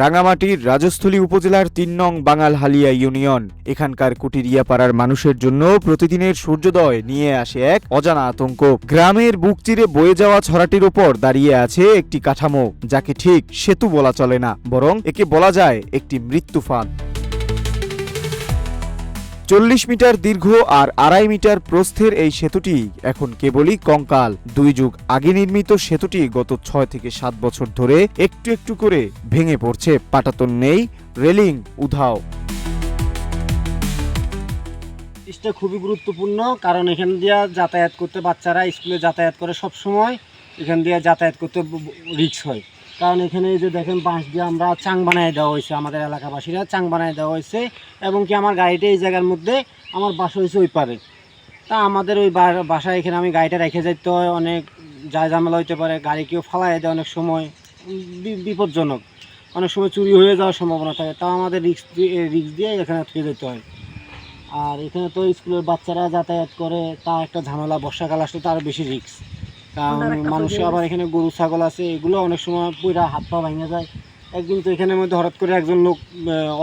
রাঙামাটির রাজস্থলী উপজেলার ৩ নং বাঙালহালিয়া ইউনিয়ন। এখানকার কুটিরিয়াপাড়ার মানুষের জন্য প্রতিদিনের সূর্যোদয় নিয়ে আসে এক অজানা আতঙ্ক। গ্রামের বুক চিরে বয়ে যাওয়া ছড়াটির ওপর দাঁড়িয়ে আছে একটি কাঠামো, যাকে ঠিক সেতু বলা চলে না, বরং একে বলা যায় একটি মৃত্যু ফাঁদ। ৪০ মিটার দীর্ঘ আর ২.৫ মিটার প্রস্থের এই সেতুটি এখন কেবলই কঙ্কাল। ২ যুগ আগে নির্মিত সেতুটি গত ৬ থেকে ৭ বছর ধরে একটু একটু করে ভেঙে পড়ছে। পাটাতন নেই, রেলিং উধাও। এটা খুবই গুরুত্বপূর্ণ, কারণ এখান দিয়ে যাতায়াত করতে বাচ্চারা স্কুলে যাতায়াত করে সব সময় এখান দিয়ে যাতায়াত করতে রিস্ক হয়। কারণ এখানে এই যে দেখেন বাঁশ দিয়ে আমরা চাং বানায় দেওয়া হয়েছে, আমাদের এলাকাবাসীরা চাং বানায় দেওয়া হয়েছে, এবং কি আমার গাড়িটা এই জায়গার মধ্যে আমার বাসা হয়েছে ওই পারে। তা আমাদের ওই বাসায় এখানে আমি গাড়িটা রেখে যেতে হয়, অনেক ঝামেলা হইতে পারে, গাড়ি কেউ ফালাই দেয়, অনেক সময় বিপজ্জনক, অনেক সময় চুরি হয়ে যাওয়ার সম্ভাবনা থাকে। তা আমাদের রিস্ক দিয়ে এখানে থেকে যেতে হয়। আর এখানে তো স্কুলের বাচ্চারা যাতায়াত করে, তা একটা ঝামেলা, বর্ষাকাল আসলে তো আরও বেশি রিস্ক। কারণ মানুষের আবার এখানে গরু ছাগল আছে, এগুলো অনেক সময় পুরা হাত পা ভেঙে যায়। একদিন তো এখানের মধ্যে হঠাৎ করে একজন লোক,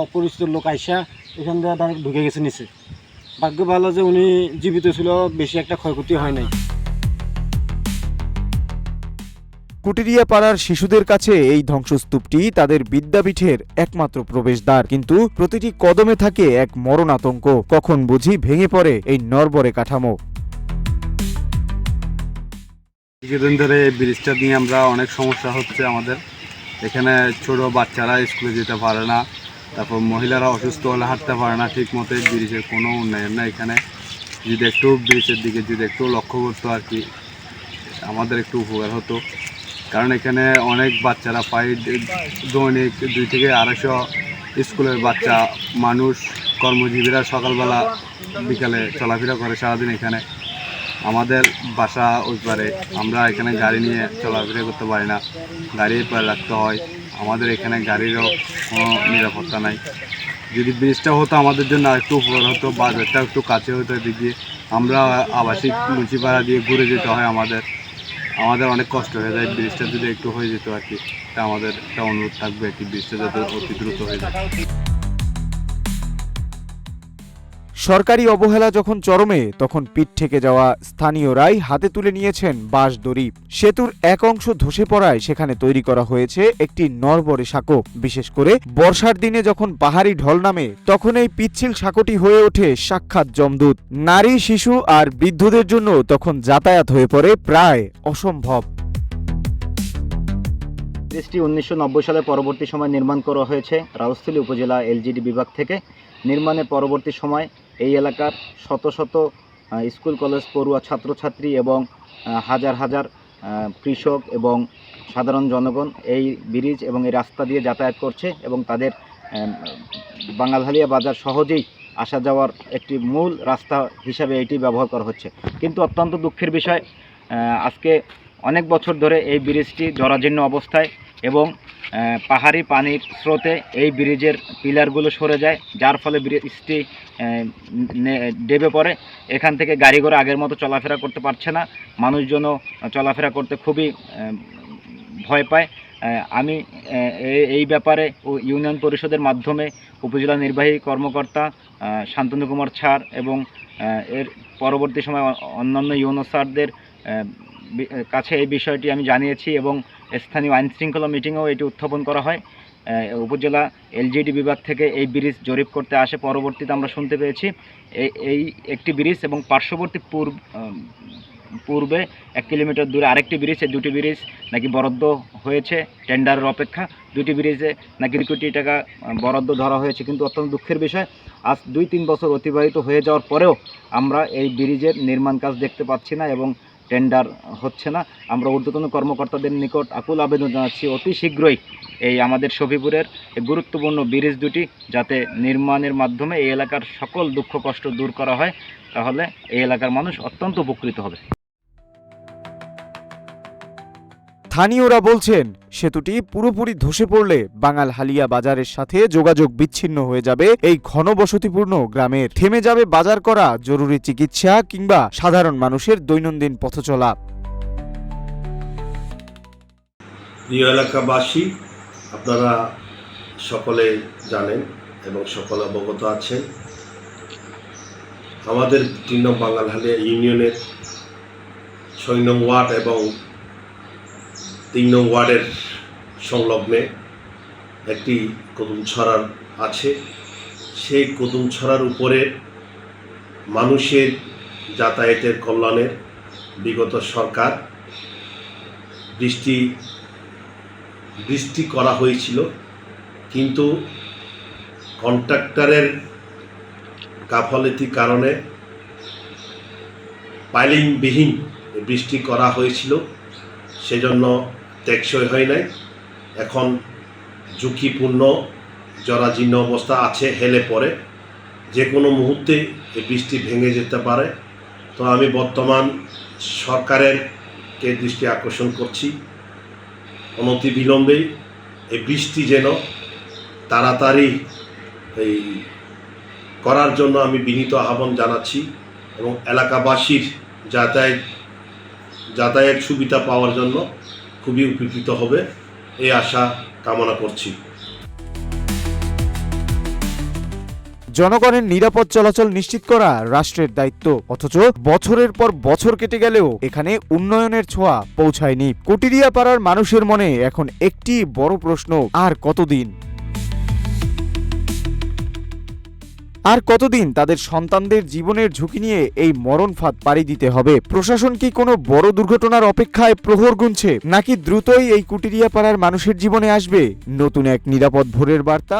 অপরিচিত লোক আইসা এখান থেকে ডাইরেক্ট ঢুকে গেছে নিচে। ভাগ্য ভালো যে উনি জীবিত ছিল, বেশি একটা ক্ষয়ক্ষতি হয় নাই। কুটিরিয়াপাড়ার শিশুদের কাছে এই ধ্বংসস্তূপটি তাদের বিদ্যাপীঠের একমাত্র প্রবেশদ্বার, কিন্তু প্রতিটি কদমে থাকে এক মরণ আতঙ্ক। কখন বুঝি ভেঙে পড়ে এই নড়বড়ে কাঠামো। কিছুদিন ধরে এই ব্রিজটা নিয়ে আমরা অনেক সমস্যা হচ্ছে আমাদের। এখানে ছোট বাচ্চারা স্কুলে যেতে পারে না, তারপর মহিলারা অসুস্থ হলে হাঁটতে পারে না ঠিক মতো। এই ব্রিজের কোনো উন্নয়ন না এখানে। যদি একটু ব্রিজের দিকে যদি একটু লক্ষ্য করতো আর কি, আমাদের একটু উপকার হতো। কারণ এখানে অনেক বাচ্চারা প্রায় দৈনিক 2 থেকে 250 স্কুলের বাচ্চা মানুষ, কর্মজীবীরা সকালবেলা বিকালে চলাফেরা করে সারাদিন এখানে। আমাদের বাসা ওই পারে, আমরা এখানে গাড়ি নিয়ে চলাফেরা করতে পারি না, গাড়ি পারে রাখতে হয়। আমাদের এখানে গাড়িরও কোনো নিরাপত্তা নাই। যদি ব্রিজটা হতো আমাদের জন্য আরেকটু উপকার হতো, বাজারটা একটু কাছে হতো, এদিকে আমরা আবাসিক মুন্সিপাড়া দিয়ে ঘুরে যেতে হয়। আমাদের অনেক কষ্ট হয়ে যায়। ব্রিজটা যদি একটু হয়ে যেত আর কি, তা আমাদের একটা অনুরোধ থাকবে কি, ব্রিজটা যাতে অতি দ্রুত হয়ে যায়। সরকারি অবহেলা যখন চরমে, তখন পিঠ থেকে যাওয়া স্থানীয়রাই হাতে তুলে নিয়েছেন বাঁশ দড়ি। সেতুর এক অংশ ধসে পড়ায় সেখানে তৈরি করা হয়েছে একটি নড়বড়ে সাঁকো। বিশেষ করে বর্ষার দিনে যখন পাহাড়ি ঢল নামে, তখন এই পিচ্ছিল সাঁকোটি হয়ে ওঠে সাক্ষাৎ যমদূত। নারী, শিশু আর বৃদ্ধদের জন্য তখন যাতায়াত হয়ে পড়ে প্রায় অসম্ভব। ব্রিজটি 1990 সালে পরবর্তী সময় নির্মাণ করা হয়েছে রাজস্থলী উপজেলা এলজিডি বিভাগ থেকে। নির্মাণের পরবর্তী সময় এই এলাকার শত শত স্কুল কলেজ পড়ুয়া ছাত্রছাত্রী এবং হাজার হাজার কৃষক এবং সাধারণ জনগণ এই ব্রিজ এবং এই রাস্তা দিয়ে যাতায়াত করছে, এবং তাদের বাঙালহালিয়া বাজার সহজেই আসা যাওয়ার একটি মূল রাস্তা হিসাবে এটি ব্যবহার করা হচ্ছে। কিন্তু অত্যন্ত দুঃখের বিষয়, আজকে অনেক বছর ধরে এই ব্রিজটি জরাজীর্ণ অবস্থায়, এবং পাহাড়ি পানির স্রোতে এই ব্রিজের পিলারগুলো সরে যায়, যার ফলে ব্রিজটি ডেবে পড়ে। এখান থেকে গাড়ি ঘোড়া আগের মতো চলাফেরা করতে পারছে না, মানুষজনও চলাফেরা করতে খুবই ভয় পায়। আমি এই ব্যাপারে ইউনিয়ন পরিষদের মাধ্যমে উপজেলা নির্বাহী কর্মকর্তা শান্তনু কুমার ছাড় এবং এর পরবর্তী সময় অন্যান্য ইউনো স্যারদের কাছে এই বিষয়টি আমি জানিয়েছি, এবং স্থানীয় আইন শৃঙ্খলা মিটিংয়েও এটি উত্থাপন করা হয়। উপজেলা এলজিডি বিভাগ থেকে এই ব্রিজ জরিপ করতে আসে। পরবর্তীতে আমরা শুনতে পেয়েছি এই একটি ব্রিজ এবং পার্শ্ববর্তী পূর্বে 1 কিলোমিটার দূরে আরেকটি ব্রিজ, এই দুটি ব্রিজ নাকি বরাদ্দ হয়েছে টেন্ডারের অপেক্ষা। দুটি ব্রিজে নাকি 2 কোটি টাকা বরাদ্দ ধরা হয়েছে। কিন্তু অত্যন্ত দুঃখের বিষয়, আজ 2-3 বছর অতিবাহিত হয়ে যাওয়ার পরেও আমরা এই ব্রিজের নির্মাণ কাজ দেখতে পাচ্ছি না এবং টেন্ডার হচ্ছে না। আমরা ঊর্ধ্বতন কর্মকর্তাদের নিকট আকুল আবেদন জানাচ্ছি অতি শীঘ্রই এই আমাদের শফিপুরের গুরুত্বপূর্ণ ব্রিজ দুটি যাতে নির্মাণের মাধ্যমে এই এলাকার সকল দুঃখ কষ্ট দূর করা হয়, তাহলে এই এলাকার মানুষ অত্যন্ত উপকৃত হবে। স্থানীয়রা বলছেন, সেতুটি পুরোপুরি ধসে পড়লে বাঙালহালিয়া বাজারের সাথে যোগাযোগ বিচ্ছিন্ন হয়ে যাবে এই ঘনবসতিপূর্ণ গ্রামের। থেমে যাবে বাজার করা, জরুরি চিকিৎসা কিংবা সাধারণ মানুষের দৈনন্দিন পথচলা। প্রিয় এলাকাবাসী, আপনারা সকলে জানেন এবং সকলে অবগত আছেন। আমাদের ৩ নং বাঙ্গালহালিয়া ইউনিয়নের ৬ নং ওয়ার্ড এবং ৩ নং ওয়ার্ডের সংলগ্নে একটি কদমছড়া আছে। সেই কদমছড়ার উপরে মানুষের যাতায়াতের কল্যাণের বিগত সরকার বৃষ্টি করা হয়েছিল, কিন্তু কন্ট্রাক্টরের গাফলতির কারণে পাইলিংবিহীন বৃষ্টি করা হয়েছিল, সেজন্য টেকসই হয় নাই। এখন ঝুঁকিপূর্ণ জরাজীর্ণ অবস্থা আছে, হেলে পড়ে যে কোনো মুহূর্তে এই বৃষ্টি ভেঙে যেতে পারে। তো আমি বর্তমান সরকারেরকে দৃষ্টি আকর্ষণ করছি, অনতিবিলম্বে এই বৃষ্টি যেন তাড়াতাড়ি এই করার জন্য আমি বিনীত আহ্বান জানাচ্ছি এবং এলাকাবাসীর যাতায়াত সুবিধা পাওয়ার জন্য খুবই উপকৃত হবে এই আশা কামনা করছি। জনগণের নিরাপদ চলাচল নিশ্চিত করা রাষ্ট্রের দায়িত্ব, অথচ বছরের পর বছর কেটে গেলেও এখানে উন্নয়নের ছোঁয়া পৌঁছায়নি। কুটিরিয়া পাড়ার মানুষের মনে এখন একটি বড় প্রশ্ন, আর কতদিন তাদের সন্তানদের জীবনের ঝুঁকি নিয়ে এই মরণ ফাঁদ পাড়ি দিতে হবে? প্রশাসন কি কোনো বড় দুর্ঘটনার অপেক্ষায় প্রহর গুনছে, নাকি দ্রুতই এই কুটিরিয়া পাড়ার মানুষের জীবনে আসবে নতুন এক নিরাপদ ভোরের বার্তা?